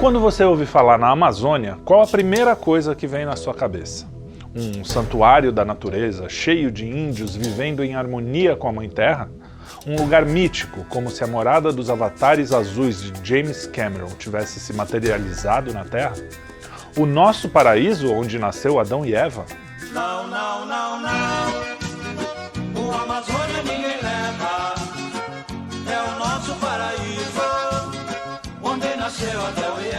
Quando você ouve falar na Amazônia, qual a primeira coisa que vem na sua cabeça? Um santuário da natureza, cheio de índios vivendo em harmonia com a Mãe Terra? Um lugar mítico, como se a morada dos avatares azuis de James Cameron tivesse se materializado na Terra? O nosso paraíso onde nasceu Adão e Eva? Não, não, não, não. O Amazônia ninguém leva. É o nosso paraíso, onde nasceu Adão e Eva.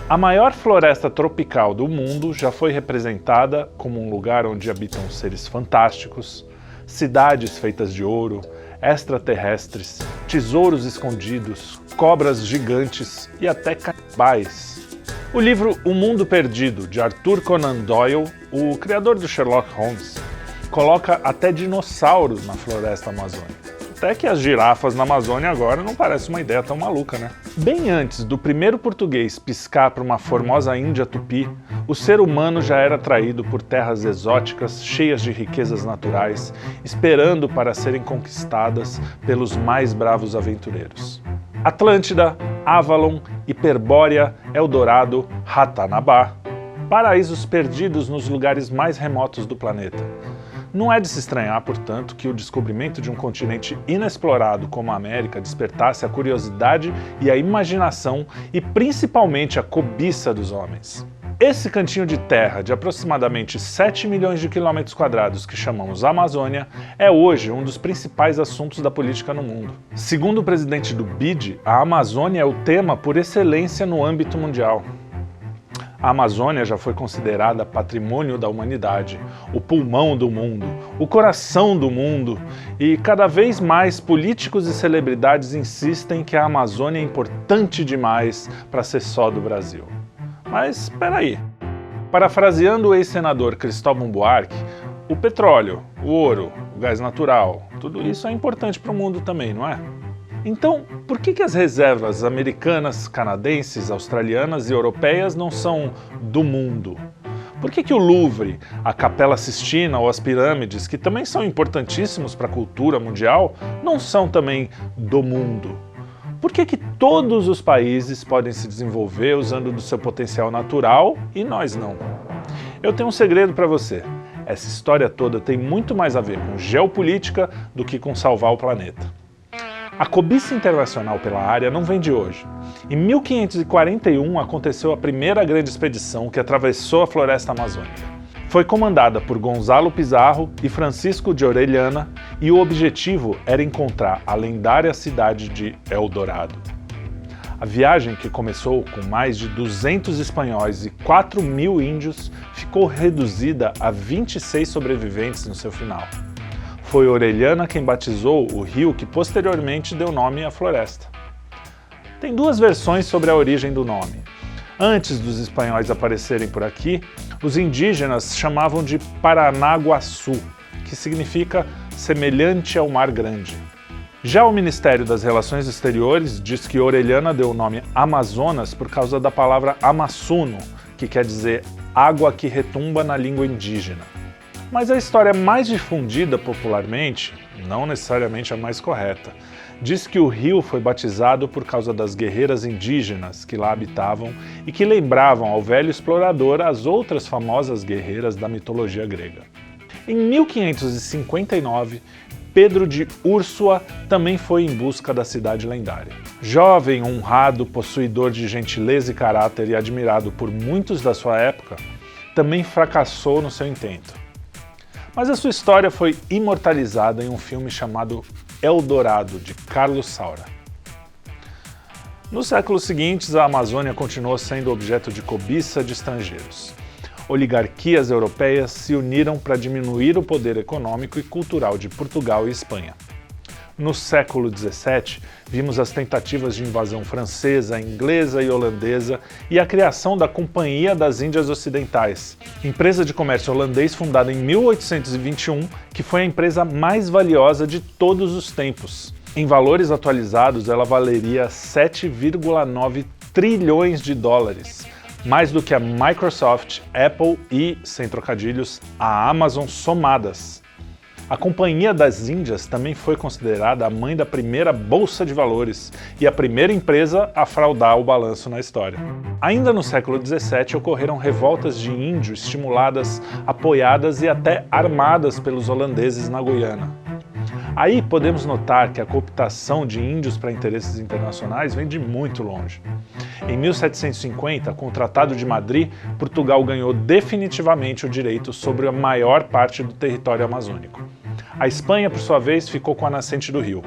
A maior floresta tropical do mundo já foi representada como um lugar onde habitam seres fantásticos, cidades feitas de ouro, extraterrestres, tesouros escondidos, cobras gigantes e até canibais. O livro O Mundo Perdido, de Arthur Conan Doyle, o criador do Sherlock Holmes, coloca até dinossauros na floresta amazônica. Até que as girafas na Amazônia agora não parece uma ideia tão maluca, né? Bem antes do primeiro português piscar para uma formosa Índia Tupi, o ser humano já era atraído por terras exóticas, cheias de riquezas naturais, esperando para serem conquistadas pelos mais bravos aventureiros. Atlântida, Avalon, Hiperbórea, Eldorado, Ratanabá, paraísos perdidos nos lugares mais remotos do planeta. Não é de se estranhar, portanto, que o descobrimento de um continente inexplorado como a América despertasse a curiosidade e a imaginação e principalmente a cobiça dos homens. Esse cantinho de terra de aproximadamente 7 milhões de quilômetros quadrados que chamamos Amazônia é hoje um dos principais assuntos da política no mundo. Segundo o presidente do BID, a Amazônia é o tema por excelência no âmbito mundial. A Amazônia já foi considerada patrimônio da humanidade, o pulmão do mundo, o coração do mundo, e cada vez mais políticos e celebridades insistem que a Amazônia é importante demais para ser só do Brasil. Mas espera aí. Parafraseando o ex-senador Cristóvão Buarque, o petróleo, o ouro, o gás natural, tudo isso é importante para o mundo também, não é? Então, por que as reservas americanas, canadenses, australianas e europeias não são do mundo? Por que o Louvre, a Capela Sistina ou as pirâmides, que também são importantíssimos para a cultura mundial, não são também do mundo? Por que todos os países podem se desenvolver usando do seu potencial natural e nós não? Eu tenho um segredo para você. Essa história toda tem muito mais a ver com geopolítica do que com salvar o planeta. A cobiça internacional pela área não vem de hoje. Em 1541 aconteceu a primeira grande expedição que atravessou a floresta amazônica. Foi comandada por Gonzalo Pizarro e Francisco de Orellana e o objetivo era encontrar a lendária cidade de Eldorado. A viagem, que começou com mais de 200 espanhóis e 4.000 índios, ficou reduzida a 26 sobreviventes no seu final. Foi Orellana quem batizou o rio que posteriormente deu nome à floresta. Tem duas versões sobre a origem do nome. Antes dos espanhóis aparecerem por aqui, os indígenas chamavam de Paranaguaçu, que significa semelhante ao Mar Grande. Já o Ministério das Relações Exteriores diz que Orellana deu o nome Amazonas por causa da palavra Amassuno, que quer dizer água que retumba na língua indígena. Mas a história mais difundida popularmente, não necessariamente a mais correta, diz que o rio foi batizado por causa das guerreiras indígenas que lá habitavam e que lembravam ao velho explorador as outras famosas guerreiras da mitologia grega. Em 1559, Pedro de Úrsua também foi em busca da cidade lendária. Jovem, honrado, possuidor de gentileza e caráter e admirado por muitos da sua época, também fracassou no seu intento. Mas a sua história foi imortalizada em um filme chamado Eldorado, de Carlos Saura. Nos séculos seguintes, a Amazônia continuou sendo objeto de cobiça de estrangeiros. Oligarquias europeias se uniram para diminuir o poder econômico e cultural de Portugal e Espanha. No século XVII, vimos as tentativas de invasão francesa, inglesa e holandesa e a criação da Companhia das Índias Ocidentais, empresa de comércio holandês fundada em 1821, que foi a empresa mais valiosa de todos os tempos. Em valores atualizados, ela valeria 7,9 trilhões de dólares, mais do que a Microsoft, Apple e, sem trocadilhos, a Amazon somadas. A Companhia das Índias também foi considerada a mãe da primeira bolsa de valores e a primeira empresa a fraudar o balanço na história. Ainda no século XVII ocorreram revoltas de índio estimuladas, apoiadas e até armadas pelos holandeses na Guiana. Aí podemos notar que a cooptação de índios para interesses internacionais vem de muito longe. Em 1750, com o Tratado de Madrid, Portugal ganhou definitivamente o direito sobre a maior parte do território amazônico. A Espanha, por sua vez, ficou com a nascente do rio.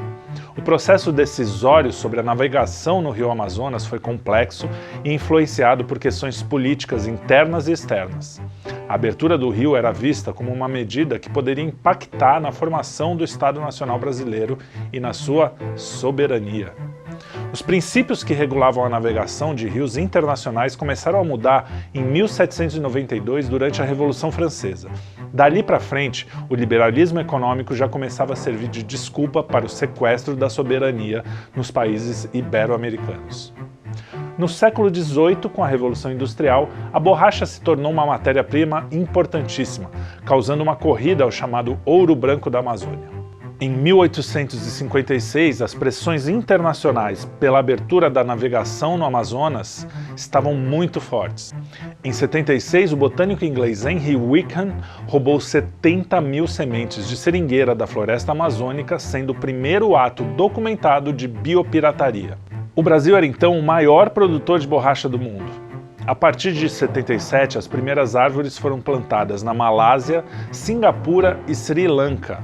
O processo decisório sobre a navegação no rio Amazonas foi complexo e influenciado por questões políticas internas e externas. A abertura do rio era vista como uma medida que poderia impactar na formação do Estado Nacional Brasileiro e na sua soberania. Os princípios que regulavam a navegação de rios internacionais começaram a mudar em 1792 durante a Revolução Francesa. Dali para frente, o liberalismo econômico já começava a servir de desculpa para o sequestro da soberania nos países ibero-americanos. No século XVIII, com a Revolução Industrial, a borracha se tornou uma matéria-prima importantíssima, causando uma corrida ao chamado ouro branco da Amazônia. Em 1856, as pressões internacionais pela abertura da navegação no Amazonas estavam muito fortes. Em 76, o botânico inglês Henry Wickham roubou 70 mil sementes de seringueira da floresta amazônica, sendo o primeiro ato documentado de biopirataria. O Brasil era então o maior produtor de borracha do mundo. A partir de 77, as primeiras árvores foram plantadas na Malásia, Singapura e Sri Lanka,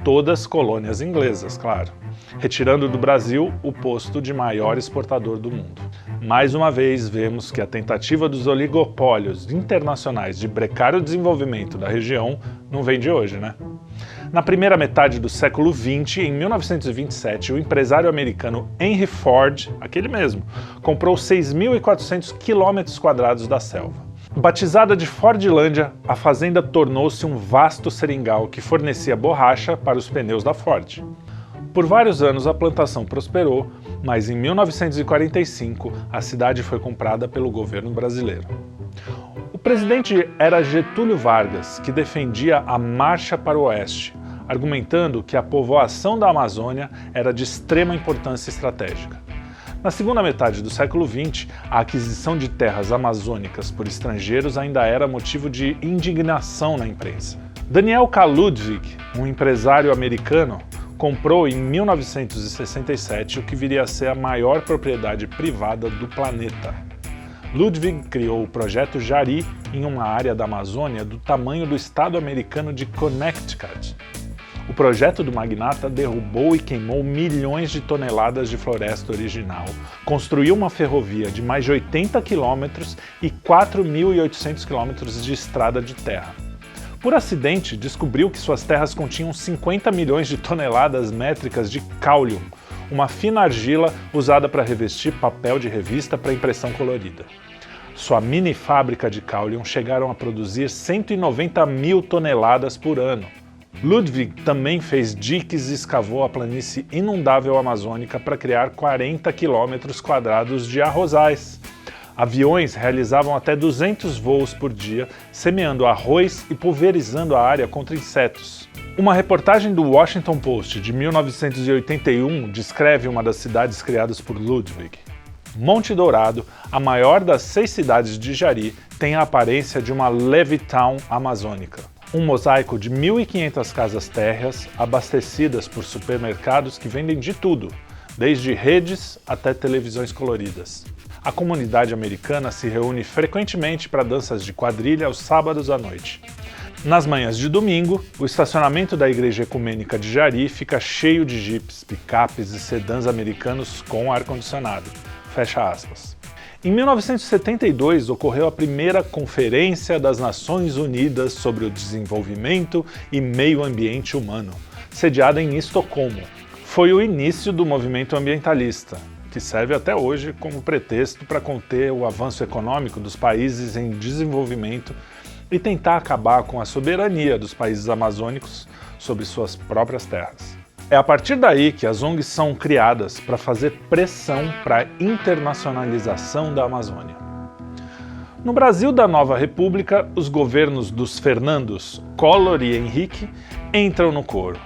todas colônias inglesas, claro, retirando do Brasil o posto de maior exportador do mundo. Mais uma vez, vemos que a tentativa dos oligopólios internacionais de brecar o desenvolvimento da região não vem de hoje, né? Na primeira metade do século XX, em 1927, o empresário americano Henry Ford, aquele mesmo, comprou 6.400 km² da selva. Batizada de Fordlândia, a fazenda tornou-se um vasto seringal que fornecia borracha para os pneus da Ford. Por vários anos a plantação prosperou, mas em 1945 a cidade foi comprada pelo governo brasileiro. O presidente era Getúlio Vargas, que defendia a marcha para o oeste, argumentando que a povoação da Amazônia era de extrema importância estratégica. Na segunda metade do século XX, a aquisição de terras amazônicas por estrangeiros ainda era motivo de indignação na imprensa. Daniel K. Ludwig, um empresário americano, comprou em 1967 o que viria a ser a maior propriedade privada do planeta. Ludwig criou o Projeto Jari em uma área da Amazônia do tamanho do estado americano de Connecticut. O projeto do magnata derrubou e queimou milhões de toneladas de floresta original, construiu uma ferrovia de mais de 80 quilômetros e 4.800 quilômetros de estrada de terra. Por acidente, descobriu que suas terras continham 50 milhões de toneladas métricas de cáulium, uma fina argila usada para revestir papel de revista para impressão colorida. Sua mini fábrica de cáulium chegaram a produzir 190 mil toneladas por ano. Ludwig também fez diques e escavou a planície inundável amazônica para criar 40 km² de arrozais. Aviões realizavam até 200 voos por dia, semeando arroz e pulverizando a área contra insetos. Uma reportagem do Washington Post de 1981 descreve uma das cidades criadas por Ludwig. Monte Dourado, a maior das 6 cidades de Jari, tem a aparência de uma Levittown amazônica. Um mosaico de 1.500 casas térreas, abastecidas por supermercados que vendem de tudo, desde redes até televisões coloridas. A comunidade americana se reúne frequentemente para danças de quadrilha aos sábados à noite. Nas manhãs de domingo, o estacionamento da Igreja Ecumênica de Jari fica cheio de jipes, picapes e sedãs americanos com ar-condicionado. Fecha aspas. Em 1972, ocorreu a primeira Conferência das Nações Unidas sobre o Desenvolvimento e Meio Ambiente Humano, sediada em Estocolmo. Foi o início do movimento ambientalista, que serve até hoje como pretexto para conter o avanço econômico dos países em desenvolvimento e tentar acabar com a soberania dos países amazônicos sobre suas próprias terras. É a partir daí que as ONGs são criadas para fazer pressão para a internacionalização da Amazônia. No Brasil da Nova República, os governos dos Fernandos, Collor e Henrique entram no coro.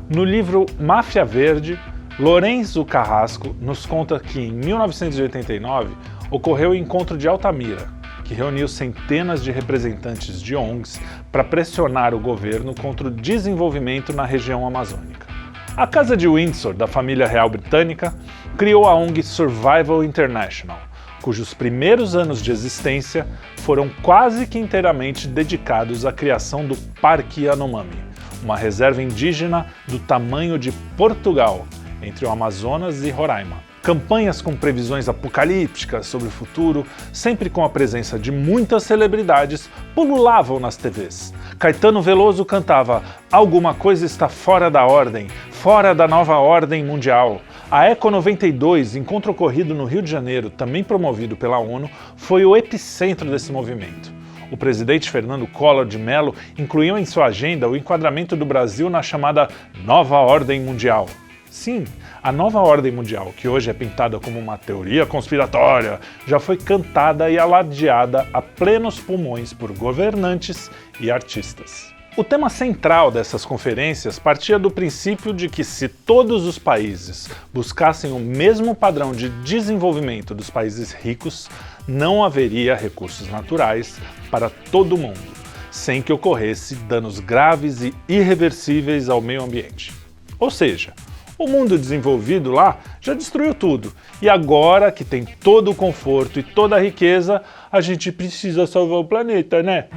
No livro Máfia Verde, Lourenço Carrasco nos conta que em 1989 ocorreu o encontro de Altamira, que reuniu centenas de representantes de ONGs para pressionar o governo contra o desenvolvimento na região amazônica. A Casa de Windsor, da família real britânica, criou a ONG Survival International, cujos primeiros anos de existência foram quase que inteiramente dedicados à criação do Parque Yanomami, uma reserva indígena do tamanho de Portugal, entre o Amazonas e Roraima. Campanhas com previsões apocalípticas sobre o futuro, sempre com a presença de muitas celebridades, pululavam nas TVs. Caetano Veloso cantava "Alguma coisa está fora da ordem, fora da nova ordem mundial". A Eco 92, encontro ocorrido no Rio de Janeiro, também promovido pela ONU, foi o epicentro desse movimento. O presidente Fernando Collor de Mello incluiu em sua agenda o enquadramento do Brasil na chamada Nova Ordem Mundial. Sim, a Nova Ordem Mundial, que hoje é pintada como uma teoria conspiratória, já foi cantada e alardeada a plenos pulmões por governantes e artistas. O tema central dessas conferências partia do princípio de que se todos os países buscassem o mesmo padrão de desenvolvimento dos países ricos, não haveria recursos naturais para todo mundo, sem que ocorresse danos graves e irreversíveis ao meio ambiente. Ou seja, o mundo desenvolvido lá já destruiu tudo, e agora que tem todo o conforto e toda a riqueza, a gente precisa salvar o planeta, né?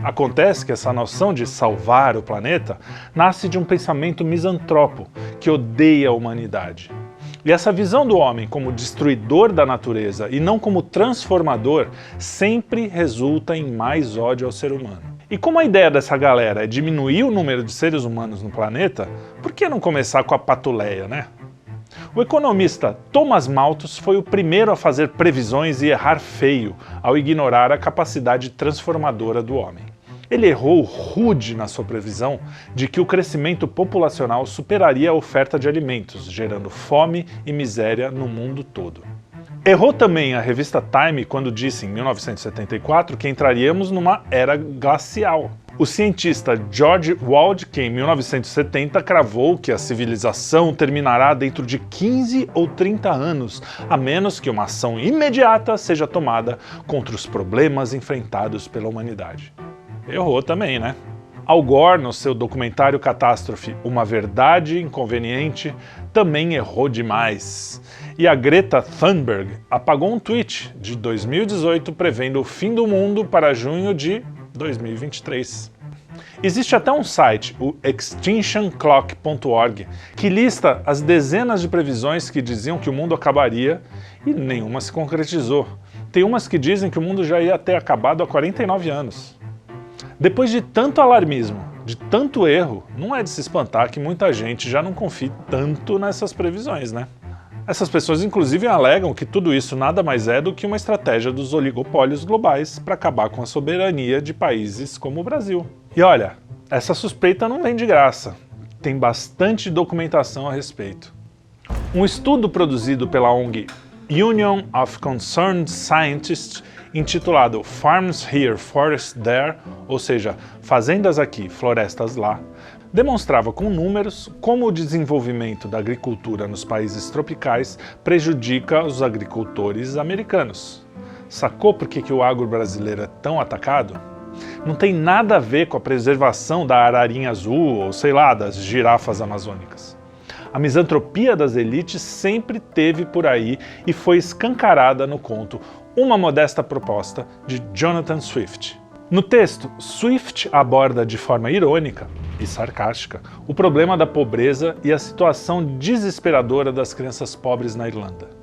Acontece que essa noção de salvar o planeta nasce de um pensamento misantropo que odeia a humanidade. E essa visão do homem como destruidor da natureza e não como transformador sempre resulta em mais ódio ao ser humano. E como a ideia dessa galera é diminuir o número de seres humanos no planeta, por que não começar com a patuleia, né? O economista Thomas Malthus foi o primeiro a fazer previsões e errar feio ao ignorar a capacidade transformadora do homem. Ele errou rude na sua previsão de que o crescimento populacional superaria a oferta de alimentos, gerando fome e miséria no mundo todo. Errou também a revista Time quando disse, em 1974, que entraríamos numa era glacial. O cientista George Wald, que em 1970 cravou que a civilização terminará dentro de 15 ou 30 anos, a menos que uma ação imediata seja tomada contra os problemas enfrentados pela humanidade. Errou também, né? Al Gore, no seu documentário Catástrofe, Uma Verdade Inconveniente, também errou demais. E a Greta Thunberg apagou um tweet de 2018 prevendo o fim do mundo para junho de 2023. Existe até um site, o extinctionclock.org, que lista as dezenas de previsões que diziam que o mundo acabaria e nenhuma se concretizou. Tem umas que dizem que o mundo já ia ter acabado há 49 anos. Depois de tanto alarmismo, de tanto erro, não é de se espantar que muita gente já não confie tanto nessas previsões, né? Essas pessoas inclusive alegam que tudo isso nada mais é do que uma estratégia dos oligopólios globais para acabar com a soberania de países como o Brasil. E olha, essa suspeita não vem de graça. Tem bastante documentação a respeito. Um estudo produzido pela ONG Union of Concerned Scientists, intitulado Farms Here, Forests There, ou seja, fazendas aqui, florestas lá, demonstrava com números como o desenvolvimento da agricultura nos países tropicais prejudica os agricultores americanos. Sacou por que o agro brasileiro é tão atacado? Não tem nada a ver com a preservação da ararinha azul ou, sei lá, das girafas amazônicas. A misantropia das elites sempre teve por aí e foi escancarada no conto Uma Modesta Proposta, de Jonathan Swift. No texto, Swift aborda de forma irônica e sarcástica o problema da pobreza e a situação desesperadora das crianças pobres na Irlanda.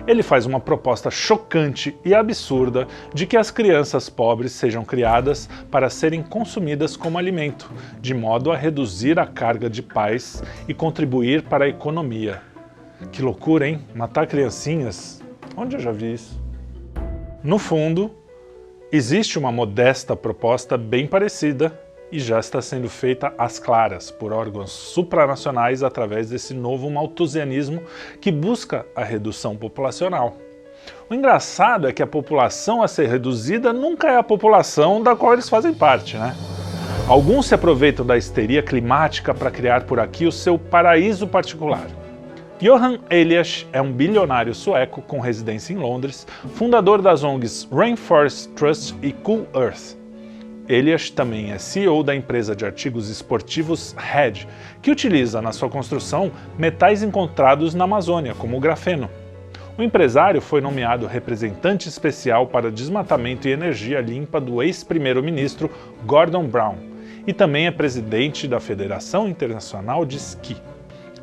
Ele faz uma proposta chocante e absurda de que as crianças pobres sejam criadas para serem consumidas como alimento, de modo a reduzir a carga de pais e contribuir para a economia. Que loucura, hein? Matar criancinhas? Onde eu já vi isso? No fundo, existe uma modesta proposta bem parecida e já está sendo feita às claras por órgãos supranacionais através desse novo malthusianismo que busca a redução populacional. O engraçado é que a população a ser reduzida nunca é a população da qual eles fazem parte, né? Alguns se aproveitam da histeria climática para criar por aqui o seu paraíso particular. Johan Elias é um bilionário sueco com residência em Londres, fundador das ONGs Rainforest Trust e Cool Earth. Elias também é CEO da empresa de artigos esportivos Red, que utiliza na sua construção metais encontrados na Amazônia, como o grafeno. O empresário foi nomeado representante especial para desmatamento e energia limpa do ex-primeiro-ministro Gordon Brown e também é presidente da Federação Internacional de Esqui.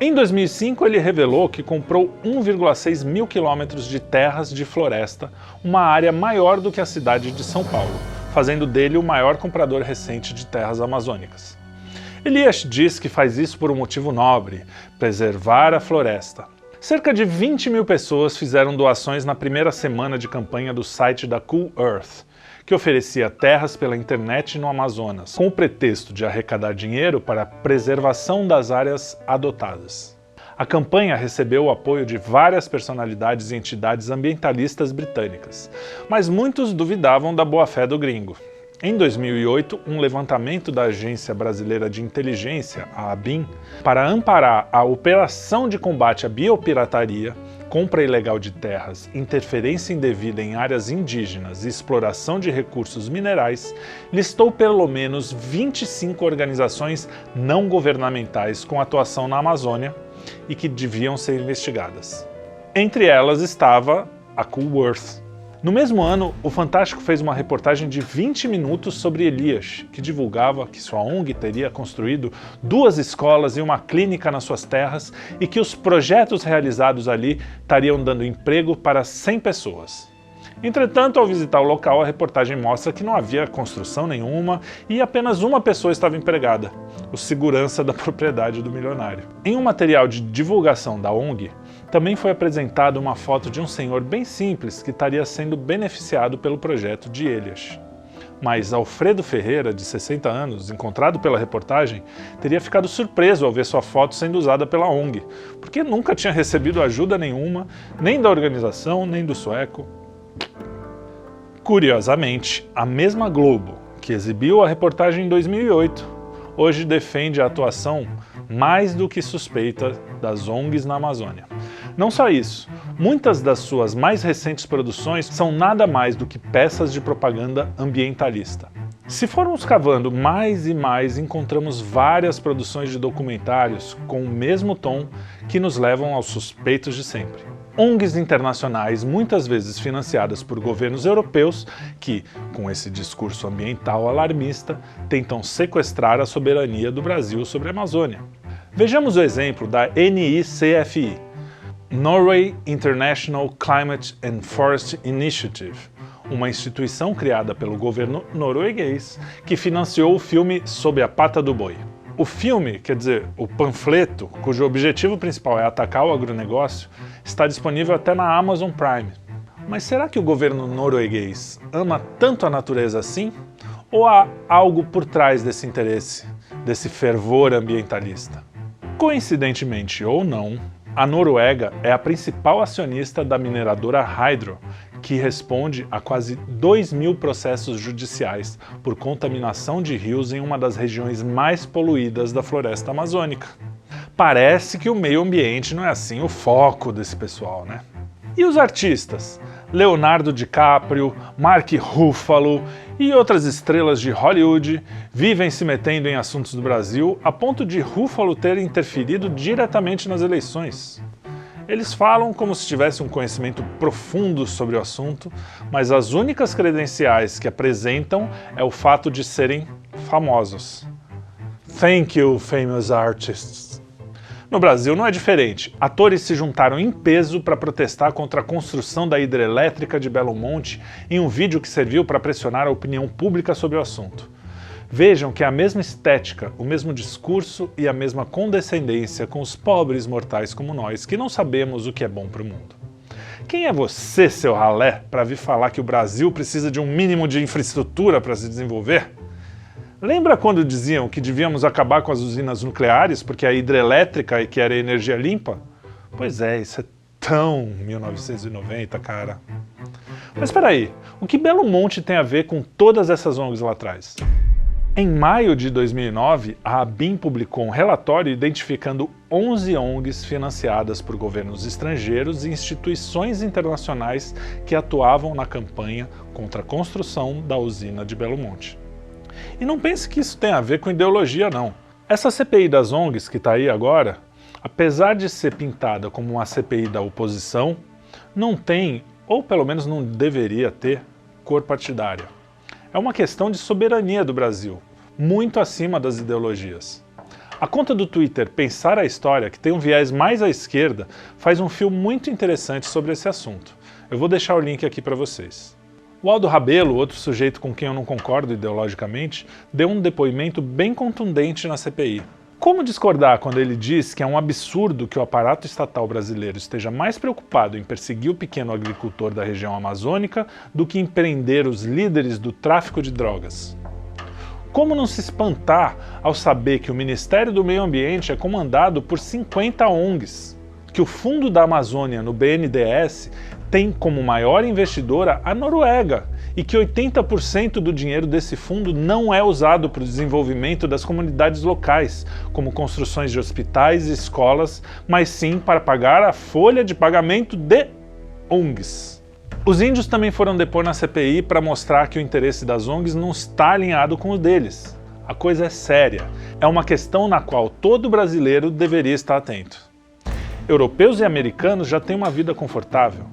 Em 2005, ele revelou que comprou 1,6 mil quilômetros de terras de floresta, uma área maior do que a cidade de São Paulo, fazendo dele o maior comprador recente de terras amazônicas. Elias diz que faz isso por um motivo nobre: preservar a floresta. Cerca de 20 mil pessoas fizeram doações na primeira semana de campanha do site da Cool Earth, que oferecia terras pela internet no Amazonas, com o pretexto de arrecadar dinheiro para a preservação das áreas adotadas. A campanha recebeu o apoio de várias personalidades e entidades ambientalistas britânicas, mas muitos duvidavam da boa-fé do gringo. Em 2008, um levantamento da Agência Brasileira de Inteligência, a ABIN, para amparar a operação de combate à biopirataria, compra ilegal de terras, interferência indevida em áreas indígenas e exploração de recursos minerais, listou pelo menos 25 organizações não governamentais com atuação na Amazônia e que deviam ser investigadas. Entre elas estava a Cool Earth. No mesmo ano, o Fantástico fez uma reportagem de 20 minutos sobre Elias, que divulgava que sua ONG teria construído 2 escolas e uma clínica nas suas terras e que os projetos realizados ali estariam dando emprego para 100 pessoas. Entretanto, ao visitar o local, a reportagem mostra que não havia construção nenhuma e apenas uma pessoa estava empregada, o segurança da propriedade do milionário. Em um material de divulgação da ONG, também foi apresentada uma foto de um senhor bem simples que estaria sendo beneficiado pelo projeto de Elias. Mas Alfredo Ferreira, de 60 anos, encontrado pela reportagem, teria ficado surpreso ao ver sua foto sendo usada pela ONG, porque nunca tinha recebido ajuda nenhuma, nem da organização, nem do sueco. Curiosamente, a mesma Globo, que exibiu a reportagem em 2008, hoje defende a atuação mais do que suspeita das ONGs na Amazônia. Não só isso, muitas das suas mais recentes produções são nada mais do que peças de propaganda ambientalista. Se formos cavando mais e mais, encontramos várias produções de documentários com o mesmo tom que nos levam aos suspeitos de sempre. ONGs internacionais, muitas vezes financiadas por governos europeus, que, com esse discurso ambiental alarmista, tentam sequestrar a soberania do Brasil sobre a Amazônia. Vejamos o exemplo da NICFI, Norway International Climate and Forest Initiative, uma instituição criada pelo governo norueguês que financiou o filme Sob a Pata do Boi. O filme, quer dizer, o panfleto, cujo objetivo principal é atacar o agronegócio, está disponível até na Amazon Prime. Mas será que o governo norueguês ama tanto a natureza assim? Ou há algo por trás desse interesse, desse fervor ambientalista? Coincidentemente ou não, a Noruega é a principal acionista da mineradora Hydro, que responde a quase 2.000 processos judiciais por contaminação de rios em uma das regiões mais poluídas da floresta amazônica. Parece que o meio ambiente não é assim o foco desse pessoal, né? E os artistas? Leonardo DiCaprio, Mark Ruffalo e outras estrelas de Hollywood vivem se metendo em assuntos do Brasil a ponto de Ruffalo ter interferido diretamente nas eleições. Eles falam como se tivessem um conhecimento profundo sobre o assunto, mas as únicas credenciais que apresentam é o fato de serem famosos. Thank you, famous artists. No Brasil não é diferente. Atores se juntaram em peso para protestar contra a construção da hidrelétrica de Belo Monte em um vídeo que serviu para pressionar a opinião pública sobre o assunto. Vejam que é a mesma estética, o mesmo discurso e a mesma condescendência com os pobres mortais como nós, que não sabemos o que é bom para o mundo. Quem é você, seu ralé, para vir falar que o Brasil precisa de um mínimo de infraestrutura para se desenvolver? Lembra quando diziam que devíamos acabar com as usinas nucleares porque a hidrelétrica é que era energia limpa? Pois é, isso é tão 1990, cara. Mas espera aí, o que Belo Monte tem a ver com todas essas ONGs lá atrás? Em maio de 2009, a ABIN publicou um relatório identificando 11 ONGs financiadas por governos estrangeiros e instituições internacionais que atuavam na campanha contra a construção da usina de Belo Monte. E não pense que isso tem a ver com ideologia, não. Essa CPI das ONGs que está aí agora, apesar de ser pintada como uma CPI da oposição, não tem, ou pelo menos não deveria ter, cor partidária. É uma questão de soberania do Brasil, muito acima das ideologias. A conta do Twitter Pensar a História, que tem um viés mais à esquerda, faz um fio muito interessante sobre esse assunto. Eu vou deixar o link aqui para vocês. O Aldo Rabelo, outro sujeito com quem eu não concordo ideologicamente, deu um depoimento bem contundente na CPI. Como discordar quando ele diz que é um absurdo que o aparato estatal brasileiro esteja mais preocupado em perseguir o pequeno agricultor da região amazônica do que em prender os líderes do tráfico de drogas? Como não se espantar ao saber que o Ministério do Meio Ambiente é comandado por 50 ONGs, que o Fundo da Amazônia no BNDES tem como maior investidora a Noruega e que 80% do dinheiro desse fundo não é usado para o desenvolvimento das comunidades locais, como construções de hospitais e escolas, mas sim para pagar a folha de pagamento de ONGs. Os índios também foram depor na CPI para mostrar que o interesse das ONGs não está alinhado com o deles. A coisa é séria, é uma questão na qual todo brasileiro deveria estar atento. Europeus e americanos já têm uma vida confortável,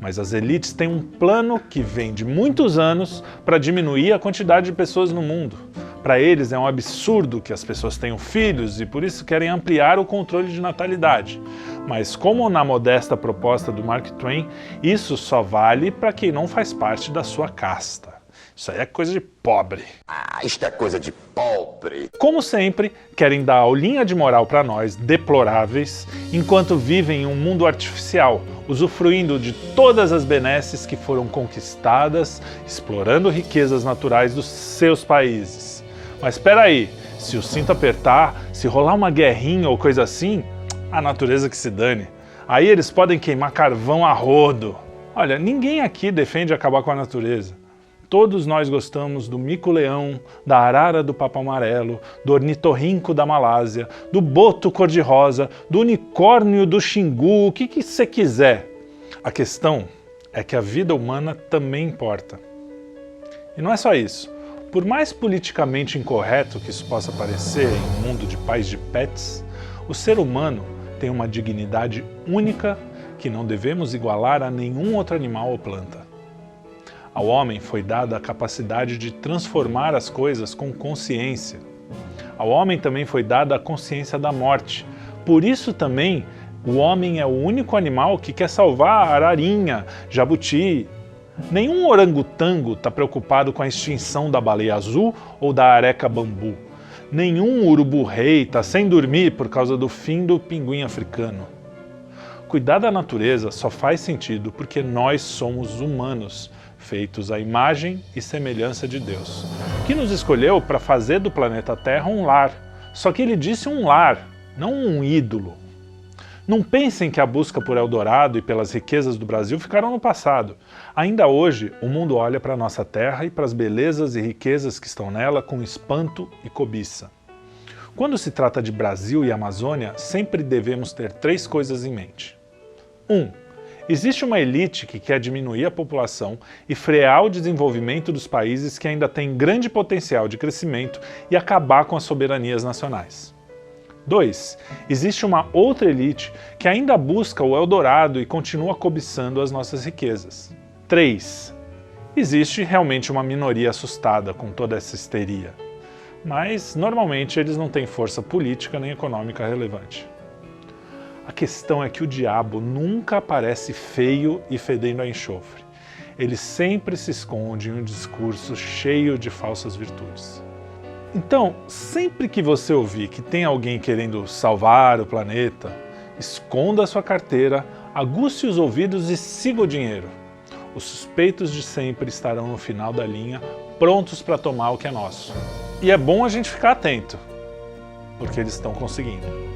mas as elites têm um plano que vem de muitos anos para diminuir a quantidade de pessoas no mundo. Para eles é um absurdo que as pessoas tenham filhos e por isso querem ampliar o controle de natalidade. Mas como na modesta proposta do Mark Twain, isso só vale para quem não faz parte da sua casta. Isso aí é coisa de pobre. Ah, isto é coisa de pobre. Como sempre, querem dar aulinha de moral para nós, deploráveis, enquanto vivem em um mundo artificial, usufruindo de todas as benesses que foram conquistadas, explorando riquezas naturais dos seus países. Mas espera aí, se o cinto apertar, se rolar uma guerrinha ou coisa assim, a natureza que se dane. Aí eles podem queimar carvão a rodo. Olha, ninguém aqui defende acabar com a natureza. Todos nós gostamos do mico-leão, da arara do papo amarelo, do ornitorrinco da Malásia, do boto cor-de-rosa, do unicórnio do Xingu, o que você quiser. A questão é que a vida humana também importa. E não é só isso. Por mais politicamente incorreto que isso possa parecer em um mundo de pais de pets, o ser humano tem uma dignidade única que não devemos igualar a nenhum outro animal ou planta. Ao homem foi dada a capacidade de transformar as coisas com consciência. Ao homem também foi dada a consciência da morte. Por isso também o homem é o único animal que quer salvar a ararinha, jabuti. Nenhum orangotango está preocupado com a extinção da baleia azul ou da areca bambu. Nenhum urubu-rei está sem dormir por causa do fim do pinguim africano. Cuidar da natureza só faz sentido porque nós somos humanos, feitos à imagem e semelhança de Deus, que nos escolheu para fazer do planeta Terra um lar. Só que ele disse um lar, não um ídolo. Não pensem que a busca por Eldorado e pelas riquezas do Brasil ficaram no passado. Ainda hoje, o mundo olha para a nossa terra e para as belezas e riquezas que estão nela com espanto e cobiça. Quando se trata de Brasil e Amazônia, sempre devemos ter 3 coisas em mente. 1. Existe uma elite que quer diminuir a população e frear o desenvolvimento dos países que ainda têm grande potencial de crescimento e acabar com as soberanias nacionais. 2. Existe uma outra elite que ainda busca o Eldorado e continua cobiçando as nossas riquezas. 3. Existe realmente uma minoria assustada com toda essa histeria, mas normalmente eles não têm força política nem econômica relevante. A questão é que o diabo nunca aparece feio e fedendo a enxofre. Ele sempre se esconde em um discurso cheio de falsas virtudes. Então, sempre que você ouvir que tem alguém querendo salvar o planeta, esconda a sua carteira, aguce os ouvidos e siga o dinheiro. Os suspeitos de sempre estarão no final da linha, prontos para tomar o que é nosso. E é bom a gente ficar atento, porque eles estão conseguindo.